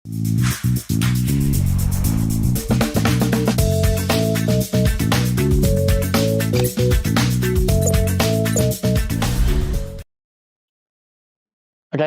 Okay,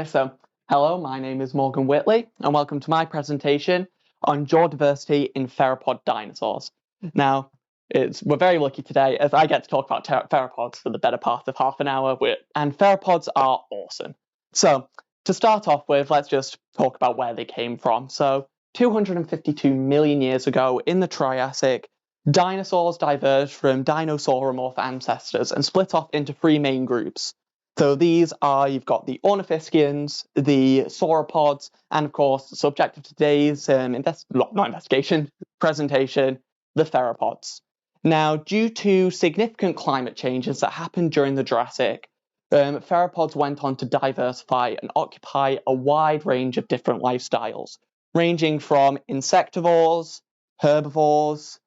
so hello, my name is Morgan Whitley, and welcome to my presentation on jaw diversity in theropod dinosaurs. Now, we're very lucky today as I get to talk about theropods for the better part of half an hour, and theropods are awesome. So, to start off with, let's just talk about where they came from. So, 252 million years ago in the Triassic, dinosaurs diverged from dinosauromorph ancestors and split off into three main groups. So these are, you've got the ornithischians, the sauropods, and of course, the subject of today's presentation, the theropods. Now, due to significant climate changes that happened during the Jurassic, theropods went on to diversify and occupy a wide range of different lifestyles, ranging from insectivores, herbivores,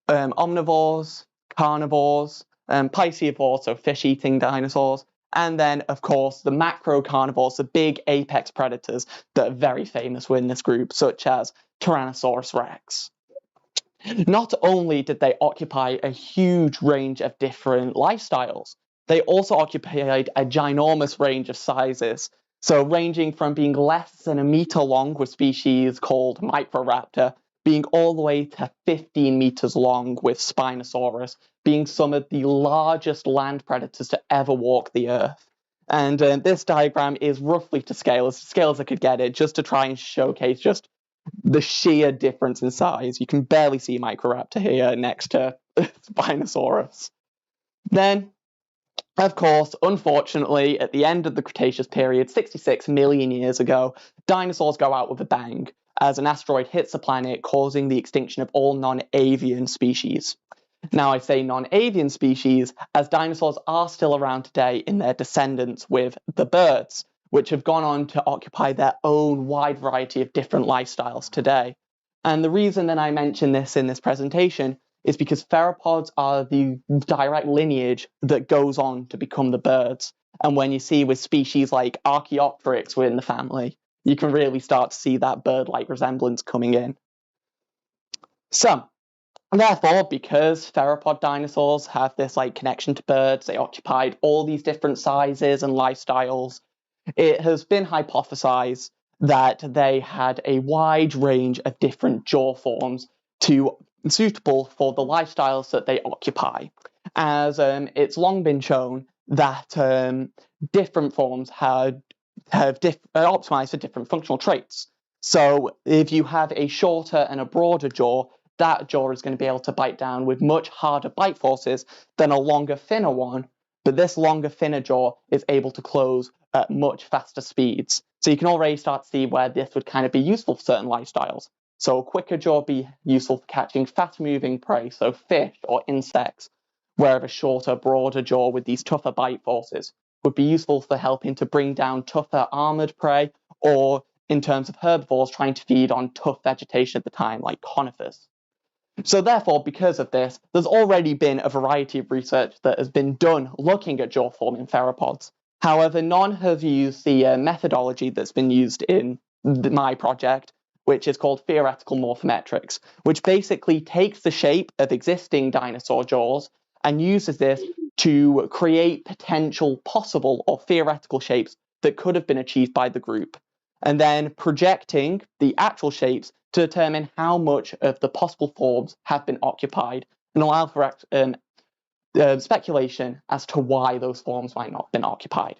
omnivores, carnivores, piscivores, so fish-eating dinosaurs, and then, of course, the macro carnivores, the big apex predators that are very famous within this group, such as Tyrannosaurus rex. Not only did they occupy a huge range of different lifestyles, they also occupied a ginormous range of sizes. So ranging from being less than a meter long with species called Microraptor, being all the way to 15 meters long with Spinosaurus, being some of the largest land predators to ever walk the earth. And this diagram is roughly to scale, as scale as I could get it, just to try and showcase just the sheer difference in size. You can barely see Microraptor here next to Spinosaurus. Then, of course, unfortunately, at the end of the Cretaceous period, 66 million years ago, dinosaurs go out with a bang as an asteroid hits the planet, causing the extinction of all non-avian species. Now, I say non-avian species, as dinosaurs are still around today in their descendants with the birds, which have gone on to occupy their own wide variety of different lifestyles today. And the reason that I mention this in this presentation is because theropods are the direct lineage that goes on to become the birds. And when you see with species like Archaeopteryx within the family, you can really start to see that bird-like resemblance coming in. So, therefore, because theropod dinosaurs have this connection to birds, they occupied all these different sizes and lifestyles, it has been hypothesized that they had a wide range of different jaw forms suitable for the lifestyles that they occupy, as it's long been shown that different forms have optimized for different functional traits. So if you have a shorter and a broader jaw, that jaw is going to be able to bite down with much harder bite forces than a longer, thinner one, but this longer, thinner jaw is able to close at much faster speeds. So you can already start to see where this would kind of be useful for certain lifestyles. So a quicker jaw would be useful for catching fast-moving prey, so fish or insects, whereas a shorter, broader jaw with these tougher bite forces would be useful for helping to bring down tougher armored prey, or in terms of herbivores trying to feed on tough vegetation at the time, like conifers. So therefore, because of this, there's already been a variety of research that has been done looking at jaw form in theropods. However, none have used the methodology that's been used in my project, which is called theoretical morphometrics, which basically takes the shape of existing dinosaur jaws and uses this to create potential possible or theoretical shapes that could have been achieved by the group, and then projecting the actual shapes to determine how much of the possible forms have been occupied and allow for speculation as to why those forms might not have been occupied.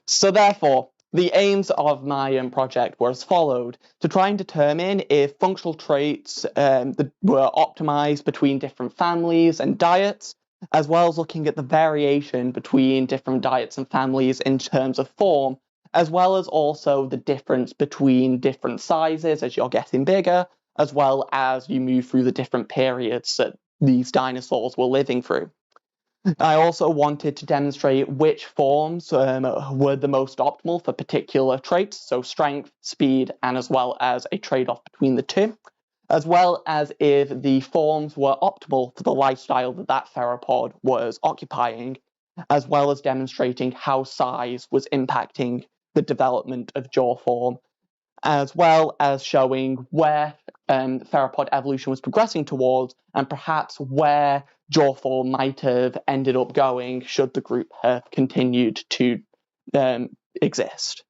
So therefore, the aims of my project were as followed: to try and determine if functional traits were optimized between different families and diets, as well as looking at the variation between different diets and families in terms of form, as well as also the difference between different sizes as you're getting bigger, as well as you move through the different periods that these dinosaurs were living through. I also wanted to demonstrate which forms were the most optimal for particular traits, so strength, speed, and as well as a trade-off between the two, as well as if the forms were optimal for the lifestyle that that theropod was occupying, as well as demonstrating how size was impacting the development of jaw form, as well as showing where theropod evolution was progressing towards, and perhaps where jaw form might have ended up going should the group have continued to exist.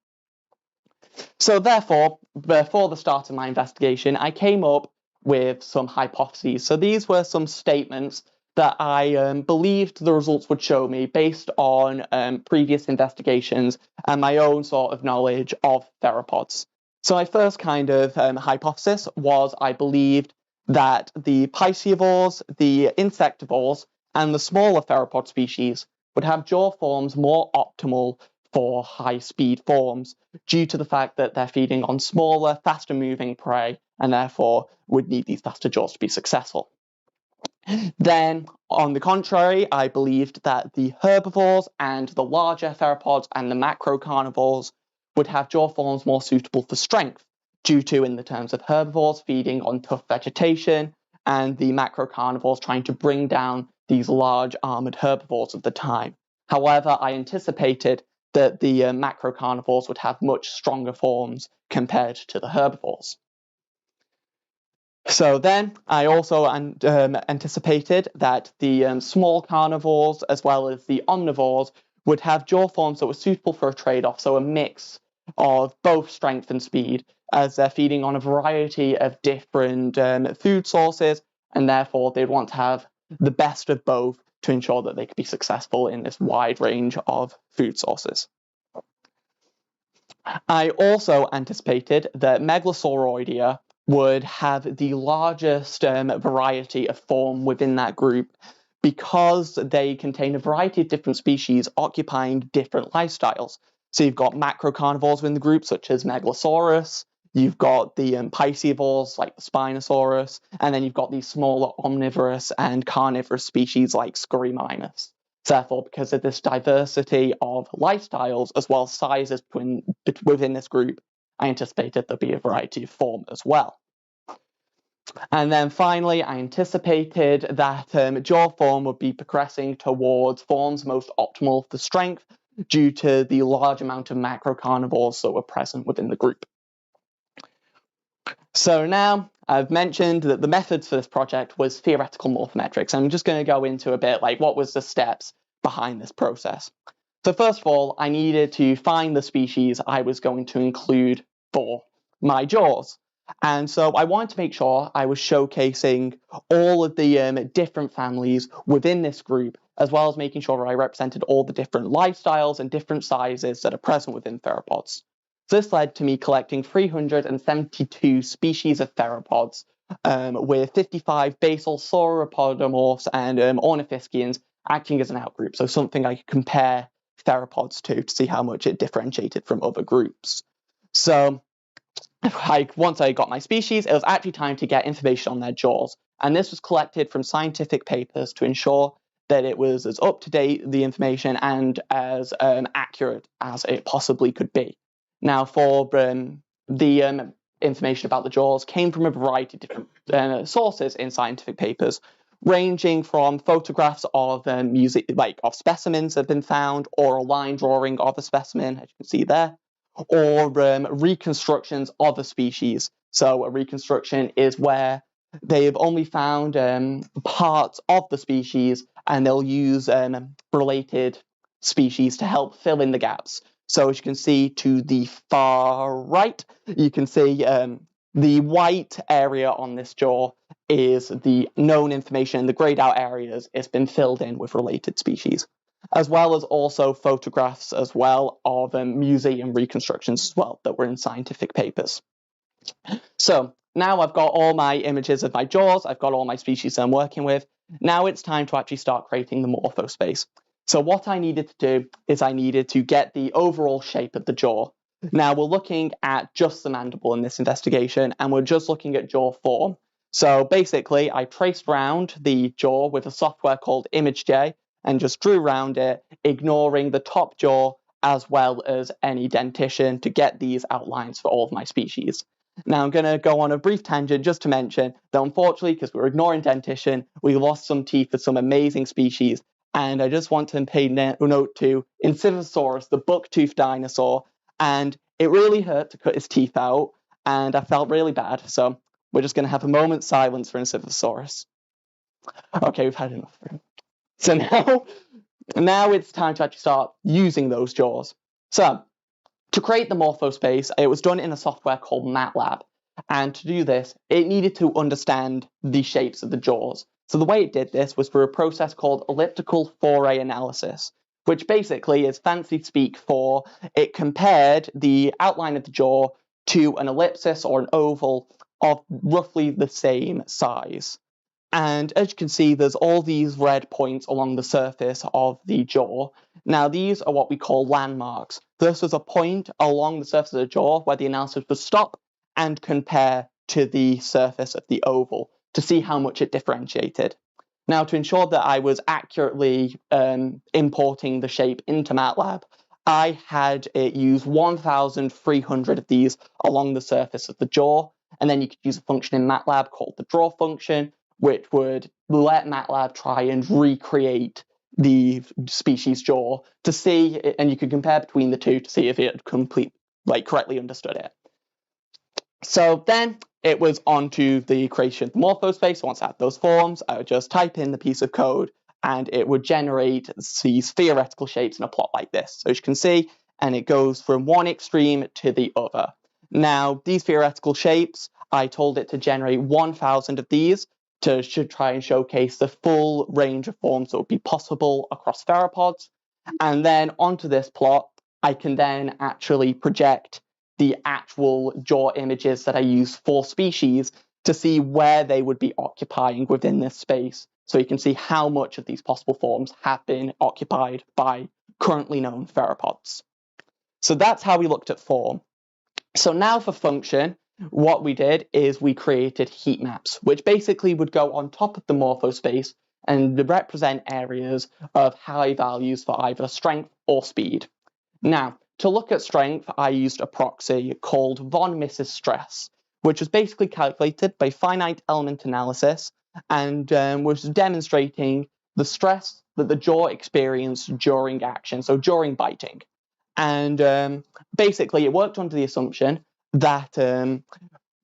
So therefore, before the start of my investigation, I came up with some hypotheses. So these were some statements that I believed the results would show me based on previous investigations and my own sort of knowledge of theropods. So my first kind of hypothesis was I believed that the piscivores, the insectivores, and the smaller theropod species would have jaw forms more optimal for high-speed forms due to the fact that they're feeding on smaller, faster-moving prey and therefore would need these faster jaws to be successful. Then, on the contrary, I believed that the herbivores and the larger theropods and the macrocarnivores would have jaw forms more suitable for strength due to, in the terms of herbivores, feeding on tough vegetation and the macrocarnivores trying to bring down these large armored herbivores of the time. However, I anticipated that the macrocarnivores would have much stronger forms compared to the herbivores. So then I also anticipated that the small carnivores as well as the omnivores would have jaw forms that were suitable for a trade-off, so a mix of both strength and speed, as they're feeding on a variety of different food sources, and therefore they'd want to have the best of both to ensure that they could be successful in this wide range of food sources. I also anticipated that Megalosauroidea would have the largest variety of form within that group because they contain a variety of different species occupying different lifestyles. So you've got macrocarnivores in the group, such as Megalosaurus, you've got the piscivores, like the Spinosaurus, and then you've got these smaller omnivorous and carnivorous species like Scurryminus. Therefore, because of this diversity of lifestyles as well as sizes within this group, I anticipated there'd be a variety of form as well. And then finally, I anticipated that jaw form would be progressing towards forms most optimal for strength due to the large amount of macrocarnivores that were present within the group. So now I've mentioned that the methods for this project was theoretical morphometrics. I'm just going to go into a bit like what was the steps behind this process. So first of all, I needed to find the species I was going to include for my jaws. And so I wanted to make sure I was showcasing all of the different families within this group, as well as making sure I represented all the different lifestyles and different sizes that are present within theropods. So this led to me collecting 372 species of theropods, with 55 basal sauropodomorphs and ornithischians acting as an outgroup, so something I could compare theropods to see how much it differentiated from other groups. So once I got my species, it was actually time to get information on their jaws, and this was collected from scientific papers to ensure that it was as up-to-date, the information, and as accurate as it possibly could be. Now, for the information about the jaws came from a variety of different sources in scientific papers, ranging from photographs of of specimens that have been found, or a line drawing of a specimen, as you can see there, or reconstructions of a species. So a reconstruction is where they have only found parts of the species, and they'll use related species to help fill in the gaps. So as you can see to the far right, you can see the white area on this jaw is the known information. The grayed out areas has been filled in with related species, as well as also photographs as well of museum reconstructions as well that were in scientific papers. So now I've got all my images of my jaws, I've got all my species I'm working with. Now it's time to actually start creating the morphospace. So what I needed to do is I needed to get the overall shape of the jaw. Now we're looking at just the mandible in this investigation, and we're just looking at jaw form. So basically, I traced around the jaw with a software called ImageJ and just drew around it, ignoring the top jaw as well as any dentition to get these outlines for all of my species. Now I'm going to go on a brief tangent just to mention that unfortunately, because we were ignoring dentition, we lost some teeth for some amazing species. And I just want to pay note to Incisivosaurus, the buck-toothed dinosaur, and it really hurt to cut his teeth out. and I felt really bad, so we're just going to have a moment's silence for Insiphosaurus. Okay, we've had enough. So now it's time to actually start using those jaws. So to create the morphospace, it was done in a software called MATLAB. And to do this, it needed to understand the shapes of the jaws. So the way it did this was through a process called elliptical foray analysis, which basically is fancy speak for it compared the outline of the jaw to an ellipsis or an oval of roughly the same size. And as you can see, there's all these red points along the surface of the jaw. Now, these are what we call landmarks. This was a point along the surface of the jaw where the analysis would stop and compare to the surface of the oval to see how much it differentiated. Now, to ensure that I was accurately importing the shape into MATLAB, I had it use 1,300 of these along the surface of the jaw, and then you could use a function in MATLAB called the draw function, which would let MATLAB try and recreate the species jaw to see, and you could compare between the two to see if it had correctly understood it. So then it was on to the creation of the morphospace. Once I had those forms, I would just type in the piece of code and it would generate these theoretical shapes in a plot like this. So as you can see, and it goes from one extreme to the other. Now, these theoretical shapes, I told it to generate 1,000 of these to try and showcase the full range of forms that would be possible across theropods. And then onto this plot, I can then actually project the actual jaw images that I use for species to see where they would be occupying within this space. So you can see how much of these possible forms have been occupied by currently known theropods. So that's how we looked at form. So now for function, what we did is we created heat maps, which basically would go on top of the morphospace and represent areas of high values for either strength or speed. Now, to look at strength, I used a proxy called von Mises stress, which was basically calculated by finite element analysis and was demonstrating the stress that the jaw experienced during action, so during biting. And basically, it worked under the assumption that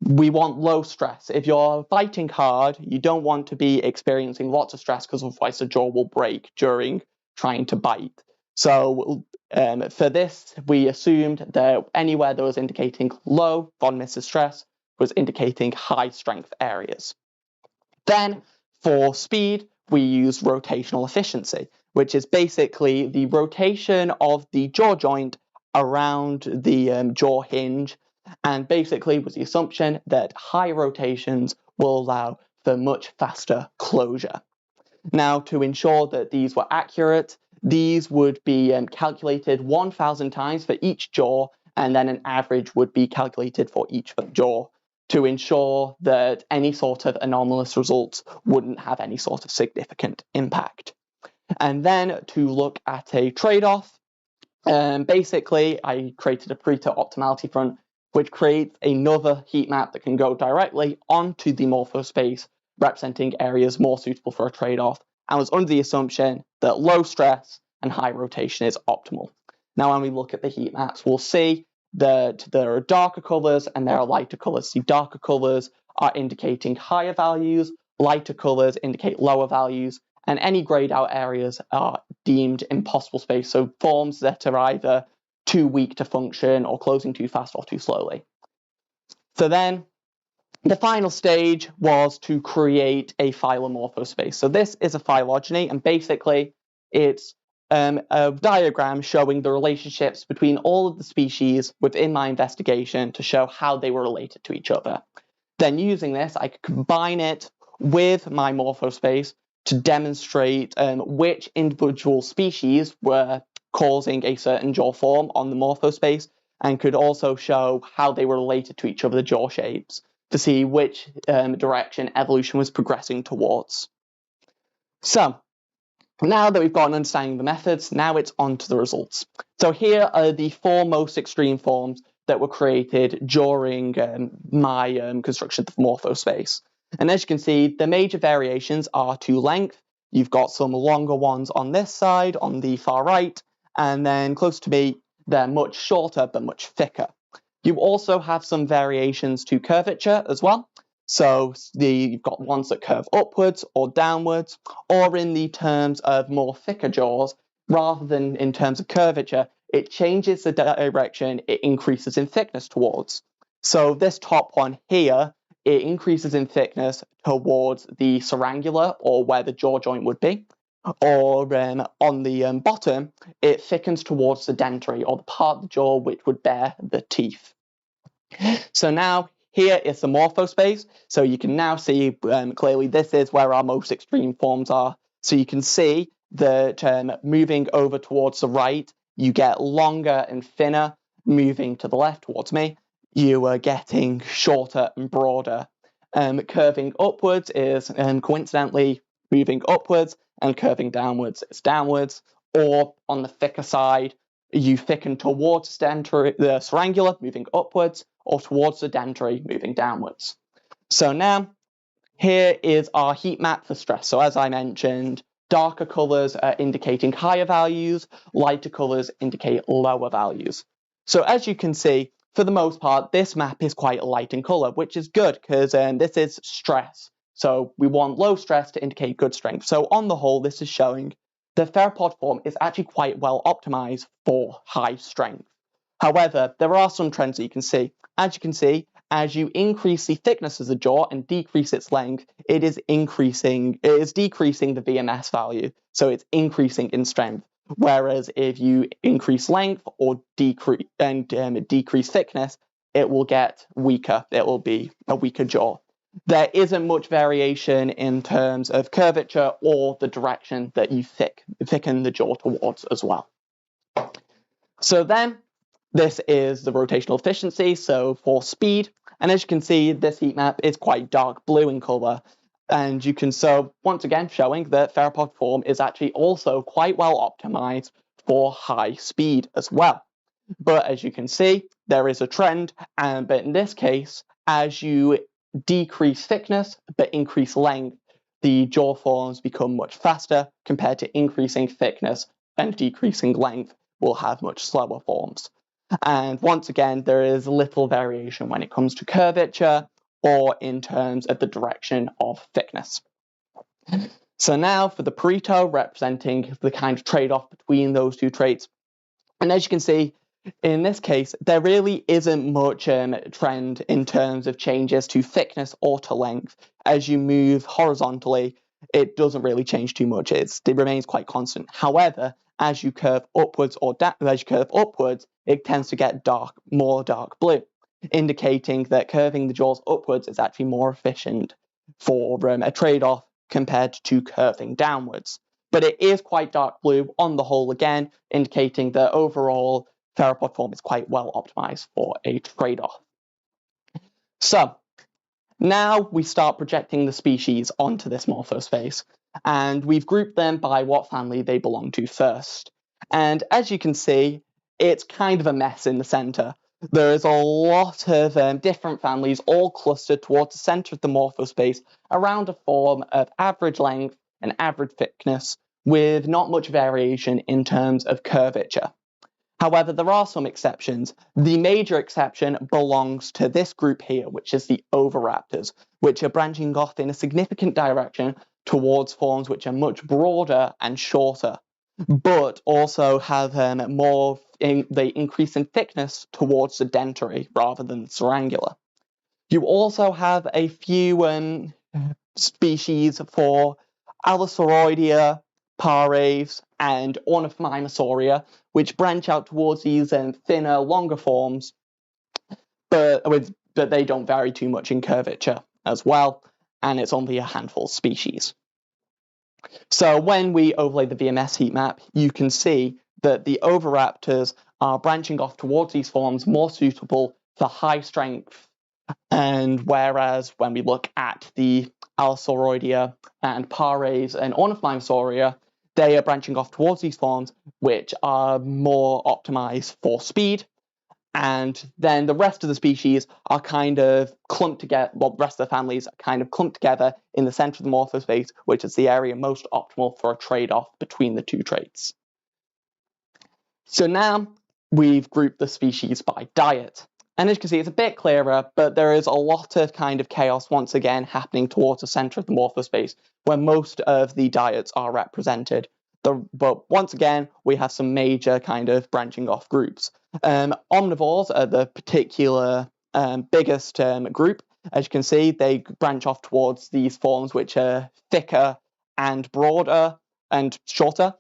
we want low stress. If you're biting hard, you don't want to be experiencing lots of stress because otherwise the jaw will break during trying to bite. So for this, we assumed that anywhere that was indicating low von Mises stress was indicating high strength areas. Then for speed, we used rotational efficiency, which is basically the rotation of the jaw joint around the jaw hinge, and basically was the assumption that high rotations will allow for much faster closure. Now, to ensure that these were accurate, these would be calculated 1,000 times for each jaw, and then an average would be calculated for each jaw to ensure that any sort of anomalous results wouldn't have any sort of significant impact. And then to look at a trade-off, basically I created a Pareto optimality front, which creates another heat map that can go directly onto the morphospace, representing areas more suitable for a trade-off, and was under the assumption that low stress and high rotation is optimal. Now, when we look at the heat maps, we'll see that there are darker colors and there are lighter colors. The darker colors are indicating higher values, lighter colors indicate lower values, and any grayed out areas are deemed impossible space, so forms that are either too weak to function or closing too fast or too slowly. So then the final stage was to create a phylomorphospace. So this is a phylogeny, and basically it's a diagram showing the relationships between all of the species within my investigation to show how they were related to each other. Then using this, I could combine it with my morphospace to demonstrate which individual species were causing a certain jaw form on the morphospace, and could also show how they were related to each other, the jaw shapes, to see which direction evolution was progressing towards. So now that we've got an understanding of the methods, now it's on to the results. So here are the four most extreme forms that were created during my construction of the morphospace. And as you can see, the major variations are to length. You've got some longer ones on this side, on the far right, and then close to me, they're much shorter but much thicker. You also have some variations to curvature as well. So you've got ones that curve upwards or downwards, or in the terms of more thicker jaws, rather than in terms of curvature, it changes the direction it increases in thickness towards. So this top one here, it increases in thickness towards the surangula, or where the jaw joint would be. Or on the bottom, it thickens towards the dentary, or the part of the jaw which would bear the teeth. So now here is the morphospace. So you can now see clearly this is where our most extreme forms are. So you can see that moving over towards the right, you get longer and thinner. Moving to the left towards me, you are getting shorter and broader. Curving upwards is coincidentally moving upwards, and curving downwards is downwards. Or on the thicker side, you thicken towards the surangula, moving upwards, or towards the dentary, moving downwards. So now, here is our heat map for stress. So as I mentioned, darker colours are indicating higher values, lighter colours indicate lower values. So as you can see, for the most part, this map is quite light in colour, which is good because this is stress. So we want low stress to indicate good strength. So on the whole, this is showing the theropod form is actually quite well optimized for high strength. However, there are some trends that you can see. As you can see, as you increase the thickness of the jaw and decrease its length, it is decreasing the VMS value. So it's increasing in strength. Whereas if you increase length or decrease thickness, it will get weaker. It will be a weaker jaw. There isn't much variation in terms of curvature or the direction that you thicken the jaw towards as well. So then, this is the rotational efficiency, so for speed. And as you can see, this heat map is quite dark blue in colour. And you can, so once again, showing that theropod form is actually also quite well optimized for high speed as well. But as you can see, there is a trend, but in this case, as you decrease thickness but increase length, the jaw forms become much faster compared to increasing thickness and decreasing length will have much slower forms. And once again, there is little variation when it comes to curvature or in terms of the direction of thickness. So now for the Pareto, representing the kind of trade-off between those two traits. And as you can see, in this case, there really isn't much trend in terms of changes to thickness or to length. As you move horizontally, it doesn't really change too much. It remains quite constant. However, as you curve upwards it tends to get more dark blue, indicating that curving the jaws upwards is actually more efficient for a trade-off compared to curving downwards. But it is quite dark blue on the whole again, indicating that overall theropod form is quite well optimized for a trade-off. So now we start projecting the species onto this morphospace, and we've grouped them by what family they belong to first. And as you can see, it's kind of a mess in the center. There is a lot of different families all clustered towards the center of the morphospace around a form of average length and average thickness with not much variation in terms of curvature. However, there are some exceptions. The major exception belongs to this group here, which is the oviraptors, which are branching off in a significant direction towards forms which are much broader and shorter, but also have they increase in thickness towards the dentary rather than the surangula. You also have a few species for Allosauridia, Pares, and Ornithomimosauria, which branch out towards these thinner, longer forms, but they don't vary too much in curvature as well, and it's only a handful of species. So when we overlay the VMS heat map, you can see that the oviraptors are branching off towards these forms more suitable for high strength, and whereas when we look at the Allosauridia and Pares and Ornithomimosauria, they are branching off towards these forms which are more optimized for speed, and then the rest of the species are kind of clumped together, well, the rest of the families are kind of clumped together in the center of the morphospace, which is the area most optimal for a trade-off between the two traits. So now we've grouped the species by diet. And as you can see, it's a bit clearer, but there is a lot of kind of chaos once again happening towards the center of the morphospace, where most of the diets are represented. But once again, we have some major kind of branching off groups. Omnivores are the particular biggest group. As you can see, they branch off towards these forms which are thicker and broader and shorter,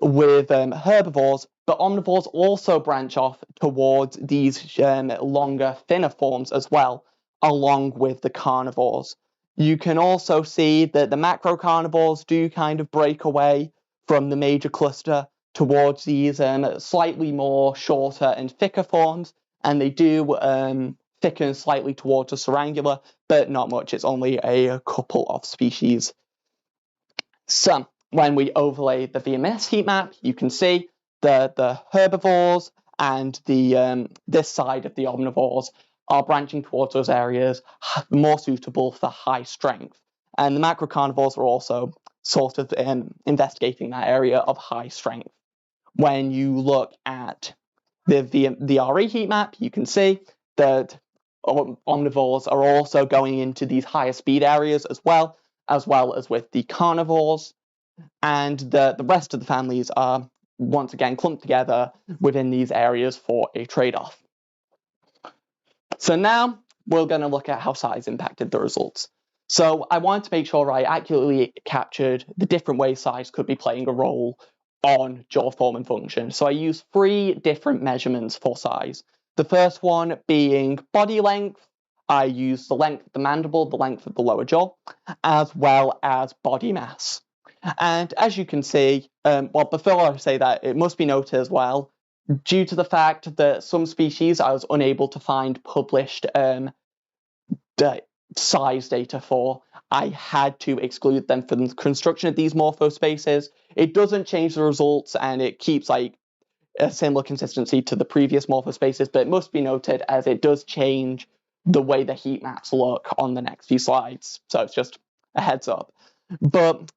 with herbivores, but omnivores also branch off towards these longer, thinner forms as well, along with the carnivores. You can also see that the macrocarnivores do kind of break away from the major cluster towards these slightly more shorter and thicker forms, and they do thicken slightly towards the Sarangula, but not much. It's only a couple of species. So, when we overlay the VMS heat map, you can see the herbivores and this side of the omnivores are branching towards those areas more suitable for high strength. And the macrocarnivores are also sort of investigating that area of high strength. When you look at the RE heat map, you can see that omnivores are also going into these higher speed areas as well as with the carnivores. And the rest of the families are once again clumped together within these areas for a trade-off. So now we're going to look at how size impacted the results. So I wanted to make sure I accurately captured the different ways size could be playing a role on jaw form and function. So I used 3 different measurements for size. The first one being body length. I used the length of the mandible, the length of the lower jaw, as well as body mass. And as you can see, well, before I say that, it must be noted as well, due to the fact that some species I was unable to find published size data for, I had to exclude them from the construction of these morphospaces. It doesn't change the results, and it keeps like a similar consistency to the previous morphospaces, but it must be noted as it does change the way the heat maps look on the next few slides. So it's just a heads up. But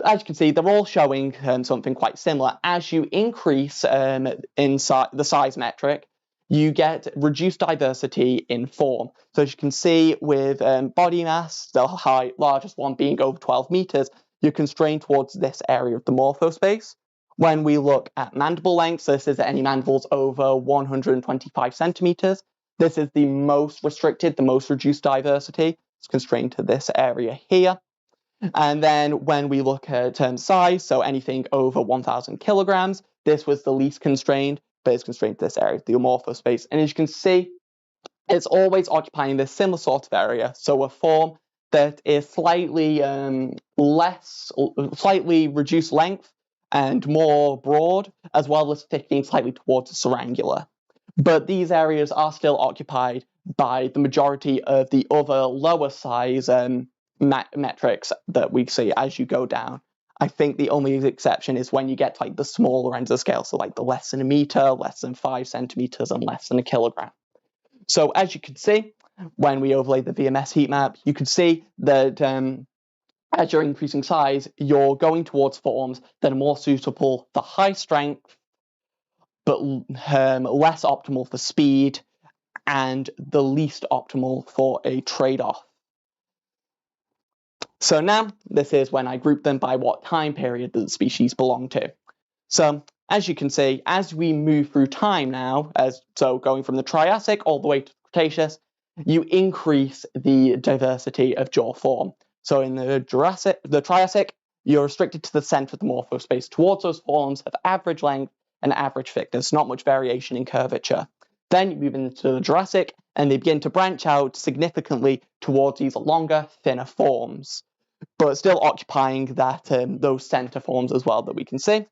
as you can see, they're all showing something quite similar. As you increase the size metric, you get reduced diversity in form. So as you can see with body mass, the largest one being over 12 meters, you're constrained towards this area of the morphospace. When we look at mandible length, so this is any mandibles over 125 centimeters, this is the most restricted, the most reduced diversity. It's constrained to this area here. And then when we look at size, so anything over 1,000 kilograms, this was the least constrained, but it's constrained to this area, the morphospace. And as you can see, it's always occupying this similar sort of area. So a form that is slightly slightly reduced length and more broad, as well as thickening slightly towards the Sarangula. But these areas are still occupied by the majority of the other lower size metrics that we see as you go down. I think the only exception is when you get to like the smaller ends of the scale, so like the less than a meter, less than 5 centimeters, and less than a kilogram. So as you can see, when we overlay the VMS heat map, you can see that as you're increasing size, you're going towards forms that are more suitable for high strength, but less optimal for speed, and the least optimal for a trade-off. So now, this is when I group them by what time period the species belong to. So, as you can see, as we move through time now, so going from the Triassic all the way to the Cretaceous, you increase the diversity of jaw form. So in the Triassic, you're restricted to the center of the morphospace, towards those forms of average length and average thickness, not much variation in curvature. Then you move into the Jurassic, and they begin to branch out significantly towards these longer, thinner forms, but still occupying that those center forms as well that we can see.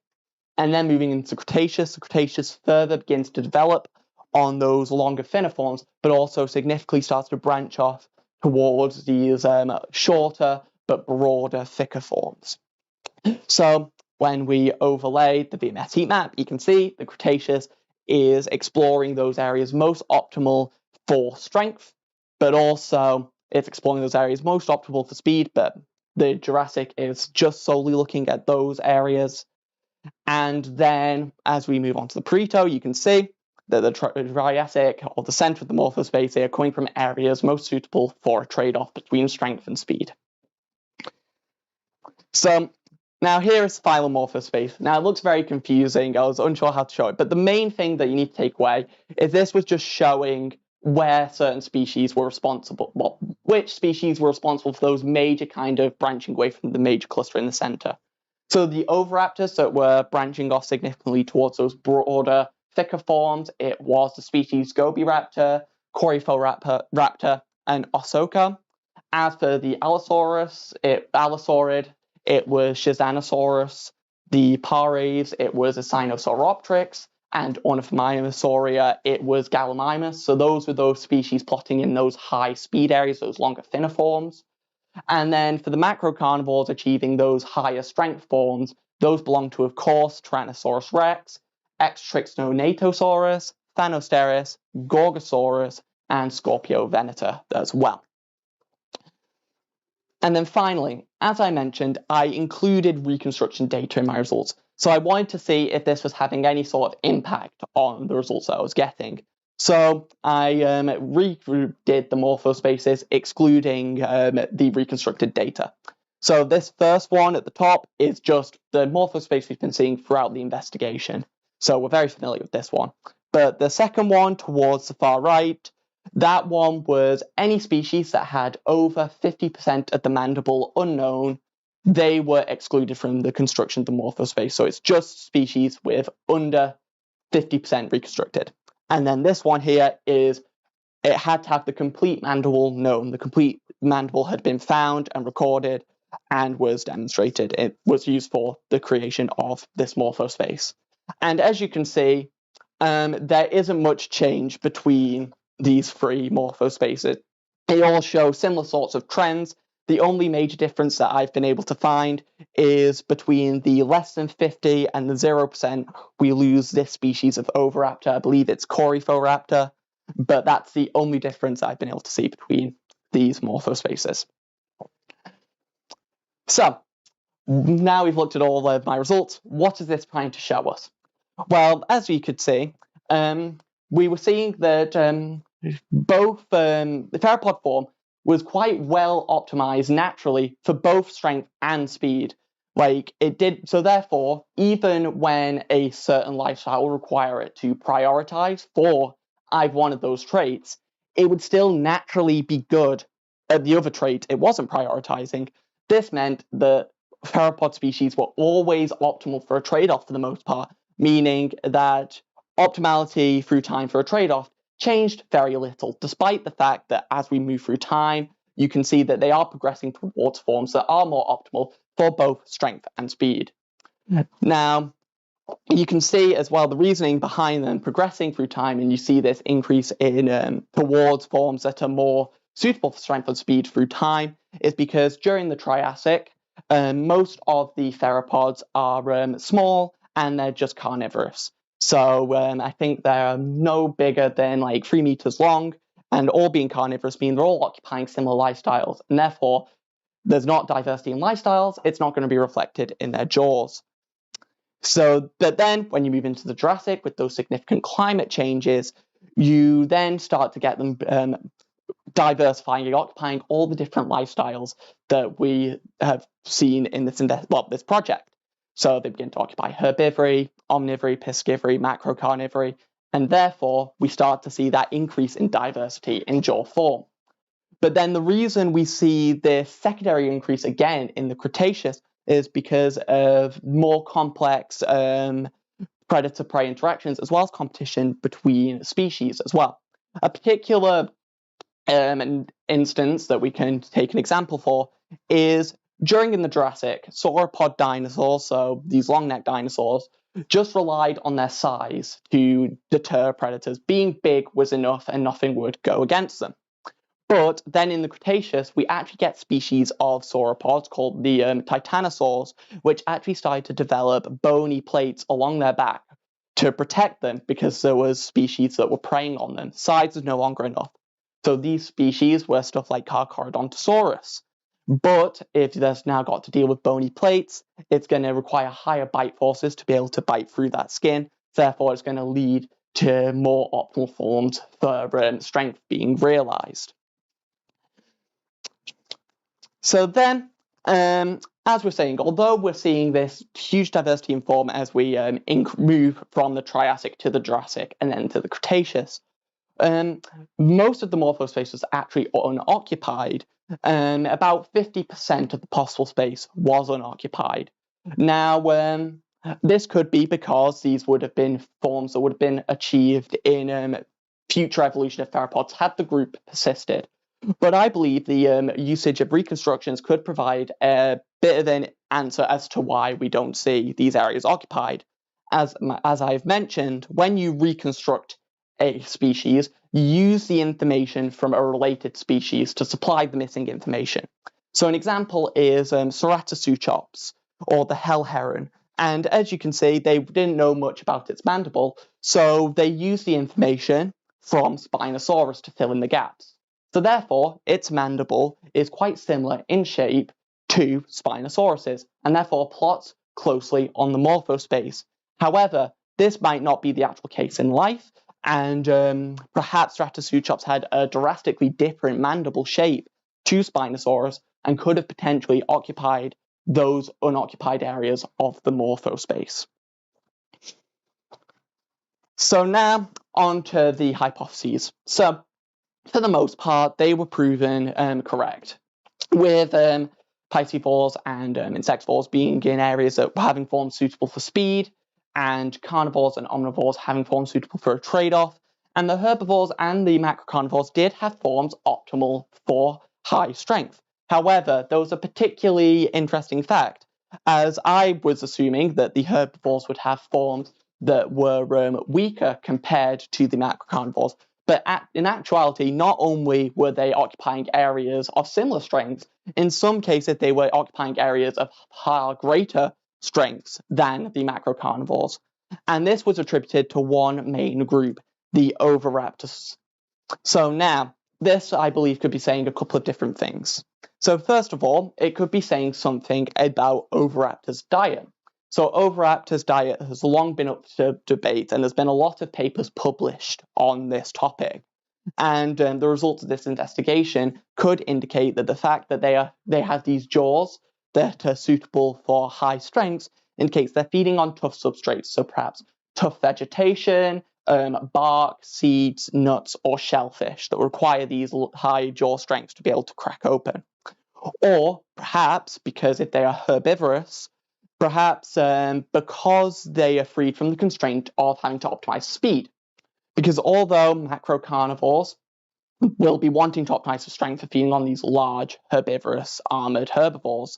And then moving into Cretaceous, the Cretaceous further begins to develop on those longer, thinner forms, but also significantly starts to branch off towards these shorter but broader, thicker forms. So when we overlay the VMS heat map, you can see the Cretaceous is exploring those areas most optimal for strength, but also it's exploring those areas most optimal for speed, but the Jurassic is just solely looking at those areas. And then as we move on to the Preto, you can see that the Triassic, or the center of the morphospace, are coming from areas most suitable for a trade-off between strength and speed. So now here is final morphospace. Now it looks very confusing. I was unsure how to show it, but the main thing that you need to take away is this was just showing where certain species were responsible, well, which species were responsible for those major kind of branching away from the major cluster in the center. So the oviraptors that were branching off significantly towards those broader, thicker forms, it was the species Gobiraptor, Coryphoraptor, and Osoka. As for the Allosaurid, it was Schizanosaurus. The Pares, it was Sinosauropteryx. And Ornithomimosauria, it was Gallimimus. So those were those species plotting in those high speed areas, those longer, thinner forms. And then for the macrocarnivores achieving those higher strength forms, those belong to, of course, Tyrannosaurus rex, Extrixonatosaurus, Thanosteris, Gorgosaurus, and Scorpiovenator as well. And then finally, as I mentioned, I included reconstruction data in my results. So I wanted to see if this was having any sort of impact on the results that I was getting. So I redid the morphospaces, excluding the reconstructed data. So this first one at the top is just the morphospace we've been seeing throughout the investigation. So we're very familiar with this one. But the second one towards the far right, that one was any species that had over 50% of the mandible unknown. They were excluded from the construction of the morphospace. So it's just species with under 50% reconstructed. And then this one here is, it had to have the complete mandible known. The complete mandible had been found and recorded and was demonstrated. It was used for the creation of this morphospace. And as you can see, there isn't much change between these three morphospaces. They all show similar sorts of trends. The only major difference that I've been able to find is between the less than 50 and the 0%, we lose this species of oviraptor. I believe it's Coryphoraptor, but that's the only difference I've been able to see between these morphospaces. So now we've looked at all of my results. What is this trying to show us? Well, as you could see, we were seeing that both the theropod form was quite well optimized naturally for both strength and speed. Like it did, so therefore, even when a certain lifestyle will require it to prioritize for either one of those traits, it would still naturally be good at the other trait it wasn't prioritizing. This meant that theropod species were always optimal for a trade-off for the most part, meaning that optimality through time for a trade-off changed very little, despite the fact that as we move through time, you can see that they are progressing towards forms that are more optimal for both strength and speed. Now, you can see as well the reasoning behind them progressing through time, and you see this increase in towards forms that are more suitable for strength and speed through time, is because during the Triassic, most of the theropods are small and they're just carnivorous. So I think they're no bigger than like 3 meters long, and all being carnivorous mean they're all occupying similar lifestyles, and therefore there's not diversity in lifestyles. It's not going to be reflected in their jaws. So, but then when you move into the Jurassic with those significant climate changes, you then start to get them diversifying and occupying all the different lifestyles that we have seen in this project. So they begin to occupy herbivory, omnivory, piscivory, macrocarnivory, and therefore we start to see that increase in diversity in jaw form. But then the reason we see this secondary increase again in the Cretaceous is because of more complex predator-prey interactions, as well as competition between species as well. A particular instance that we can take an example for is during in the Jurassic, sauropod dinosaurs, so these long-necked dinosaurs, just relied on their size to deter predators. Being big was enough and nothing would go against them. But then in the Cretaceous, we actually get species of sauropods called the Titanosaurs, which actually started to develop bony plates along their back to protect them because there was species that were preying on them. Size was no longer enough. So these species were stuff like Carcharodontosaurus. But if there's now got to deal with bony plates, it's going to require higher bite forces to be able to bite through that skin. Therefore, it's going to lead to more optimal forms for strength being realized. So then, as we're saying, although we're seeing this huge diversity in form as we move from the Triassic to the Jurassic and then to the Cretaceous, most of the morphospace was actually unoccupied. About 50% of the possible space was unoccupied. Now, this could be because these would have been forms that would have been achieved in future evolution of theropods had the group persisted. But I believe the usage of reconstructions could provide a bit of an answer as to why we don't see these areas occupied. As I've mentioned, when you reconstruct a species, you use the information from a related species to supply the missing information. So an example is Ceratopsuchops, or the hell heron. And as you can see, they didn't know much about its mandible, so they used the information from Spinosaurus to fill in the gaps. So therefore, its mandible is quite similar in shape to Spinosaurus's, and therefore plots closely on the morphospace. However, this might not be the actual case in life, and perhaps Ceratopsuchops had a drastically different mandible shape to Spinosaurus and could have potentially occupied those unoccupied areas of the morphospace. So now on to the hypotheses. So for the most part, they were proven correct, with piscivores and insectivores being in areas that were having forms suitable for speed, and carnivores and omnivores having forms suitable for a trade-off, and the herbivores and the macrocarnivores did have forms optimal for high strength. However, there was a particularly interesting fact, as I was assuming that the herbivores would have forms that were weaker compared to the macrocarnivores. But in actuality, not only were they occupying areas of similar strengths, in some cases they were occupying areas of far greater strengths than the macrocarnivores. And this was attributed to one main group, the oviraptors. So now, this I believe could be saying a couple of different things. So first of all, it could be saying something about oviraptors' diet. So oviraptors' diet has long been up to debate, and there's been a lot of papers published on this topic. And the results of this investigation could indicate that the fact that they have these jaws that are suitable for high strengths indicates they're feeding on tough substrates, so perhaps tough vegetation, bark, seeds, nuts, or shellfish that require these high jaw strengths to be able to crack open. Or perhaps, because if they are herbivorous, perhaps because they are freed from the constraint of having to optimize speed. Because although macrocarnivores will be wanting to optimize for strength for feeding on these large herbivorous armored herbivores,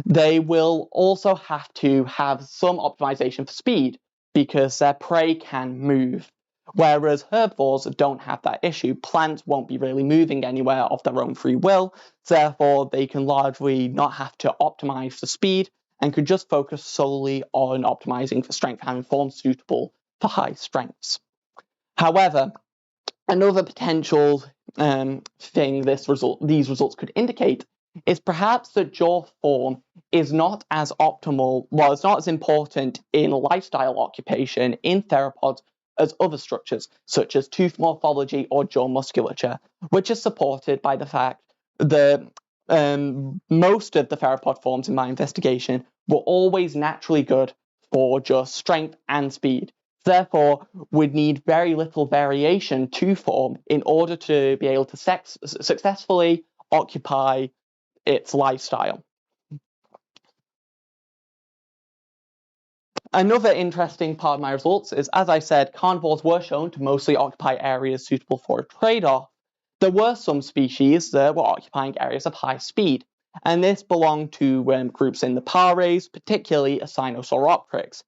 they will also have to have some optimization for speed because their prey can move. Whereas herbivores don't have that issue. Plants won't be really moving anywhere of their own free will, therefore they can largely not have to optimize for speed and could just focus solely on optimizing for strength, having forms suitable for high strengths. However, another potential thing these results could indicate is perhaps that jaw form is not as optimal, well, it's not as important in lifestyle occupation in theropods as other structures, such as tooth morphology or jaw musculature, which is supported by the fact that most of the theropod forms in my investigation were always naturally good for just strength and speed. Therefore, would need very little variation to form in order to be able to successfully occupy its lifestyle. Another interesting part of my results is, as I said, carnivores were shown to mostly occupy areas suitable for a trade-off. There were some species that were occupying areas of high speed, and this belonged to groups in the Pares, particularly Sinosauropteryx.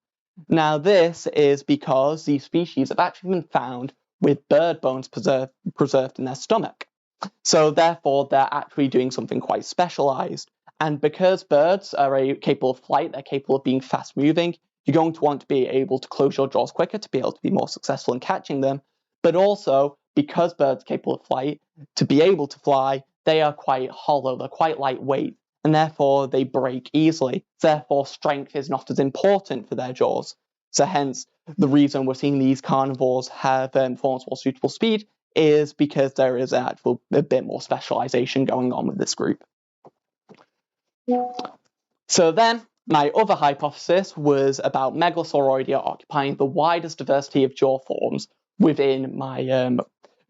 Now, this is because these species have actually been found with bird bones preserved in their stomach. So therefore, they're actually doing something quite specialized. And because birds are capable of flight, they're capable of being fast-moving, you're going to want to be able to close your jaws quicker to be able to be more successful in catching them. But also, because birds are capable of flight, to be able to fly, they are quite hollow, they're quite lightweight, and therefore they break easily. Therefore, strength is not as important for their jaws. So hence, the reason we're seeing these carnivores have forms more suitable speed is because there is a bit more specialization going on with this group. So then, my other hypothesis was about Megalosauroidea occupying the widest diversity of jaw forms within my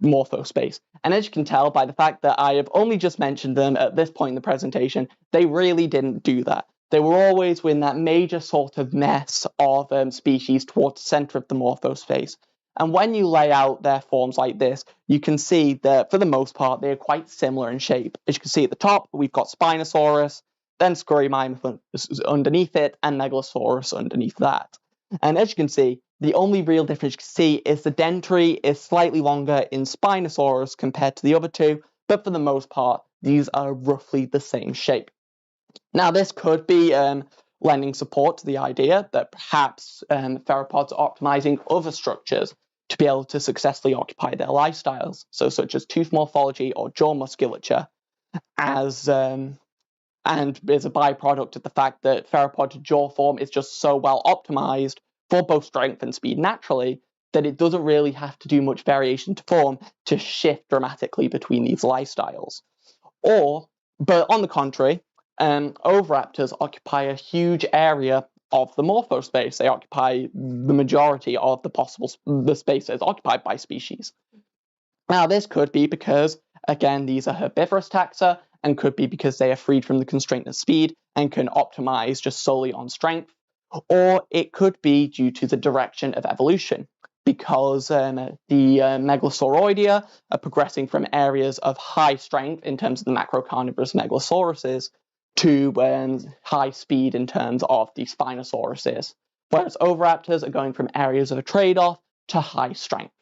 morphospace. And as you can tell by the fact that I have only just mentioned them at this point in the presentation, they really didn't do that. They were always within that major sort of mess of species towards the center of the morphospace. And when you lay out their forms like this, you can see that for the most part, they are quite similar in shape. As you can see at the top, we've got Spinosaurus, then Scurrymammoth underneath it, and Megalosaurus underneath that. And as you can see, the only real difference you can see is the dentary is slightly longer in Spinosaurus compared to the other two, but for the most part, these are roughly the same shape. Now, this could be lending support to the idea that perhaps theropods are optimizing other structures to be able to successfully occupy their lifestyles, so such as tooth morphology or jaw musculature, and is a byproduct of the fact that theropod jaw form is just so well optimized for both strength and speed naturally that it doesn't really have to do much variation to form to shift dramatically between these lifestyles. But on the contrary, oviraptors occupy a huge area of the morphospace. They occupy the majority of the space that is occupied by species. Now, this could be because, again, these are herbivorous taxa, and could be because they are freed from the constraint of speed and can optimize just solely on strength, or it could be due to the direction of evolution, because the Megalosauroidea are progressing from areas of high strength in terms of the macrocarnivorous Megalosauruses to high speed in terms of the Spinosauruses, whereas oviraptors are going from areas of a trade-off to high strength.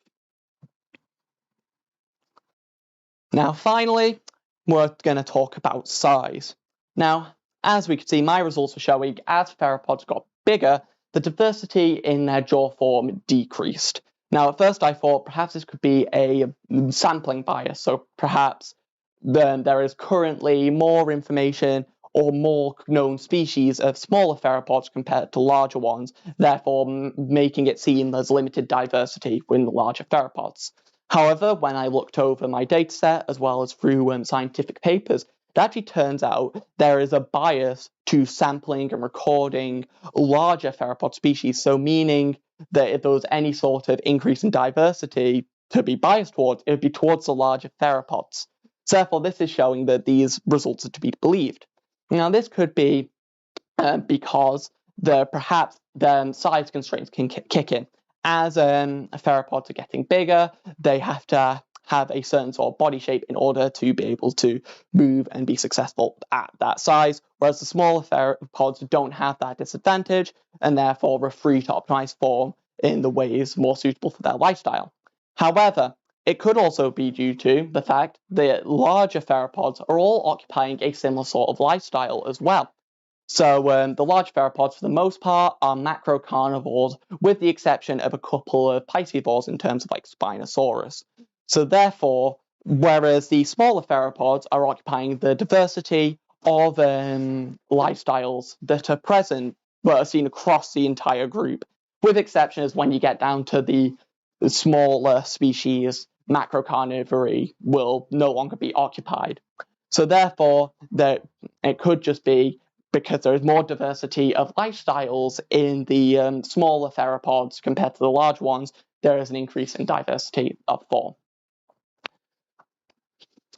Now, finally, we're going to talk about size. Now, as we can see, my results are showing as theropods got bigger, the diversity in their jaw form decreased. Now, at first I thought perhaps this could be a sampling bias, so perhaps there is currently more information or more known species of smaller theropods compared to larger ones, therefore making it seem there's limited diversity within the larger theropods. However, when I looked over my dataset as well as through scientific papers, it actually turns out there is a bias to sampling and recording larger theropod species, so meaning that if there was any sort of increase in diversity to be biased towards, it would be towards the larger theropods. So therefore, this is showing that these results are to be believed. Now, this could be because perhaps the size constraints can kick in. As theropods are getting bigger, they have to have a certain sort of body shape in order to be able to move and be successful at that size, whereas the smaller theropods don't have that disadvantage and therefore are free to optimize form in the ways more suitable for their lifestyle. However, it could also be due to the fact that larger theropods are all occupying a similar sort of lifestyle as well. So the large theropods, for the most part, are macrocarnivores, with the exception of a couple of piscivores in terms of like Spinosaurus. So therefore, whereas the smaller theropods are occupying the diversity of lifestyles that are present, but are seen across the entire group, with exceptions when you get down to the smaller species, macrocarnivory will no longer be occupied. So therefore, it could just be because there is more diversity of lifestyles in the smaller theropods compared to the large ones, there is an increase in diversity of form.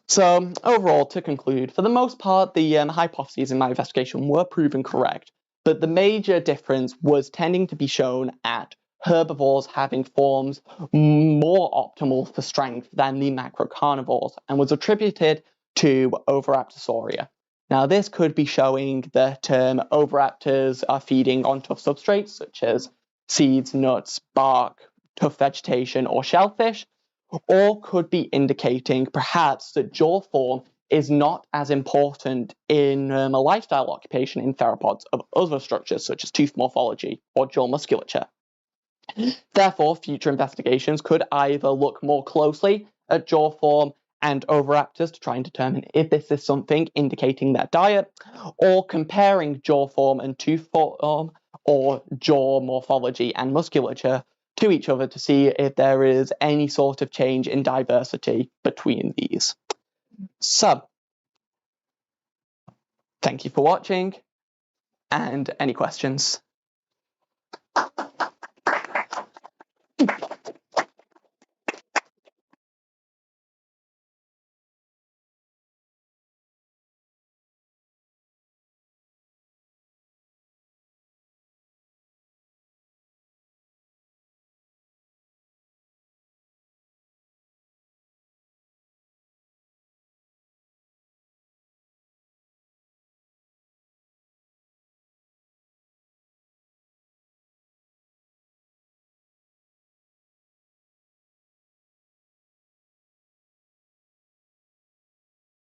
So overall, to conclude, for the most part, the hypotheses in my investigation were proven correct, but the major difference was tending to be shown at herbivores having forms more optimal for strength than the macrocarnivores, and was attributed to Oviraptorsauria. Now, this could be showing that oviraptors are feeding on tough substrates such as seeds, nuts, bark, tough vegetation, or shellfish, or could be indicating perhaps that jaw form is not as important in a lifestyle occupation in theropods of other structures such as tooth morphology or jaw musculature. Therefore, future investigations could either look more closely at jaw form and oviraptors to try and determine if this is something indicating their diet, or comparing jaw form and tooth form, or jaw morphology and musculature to each other to see if there is any sort of change in diversity between these. So, thank you for watching, and any questions?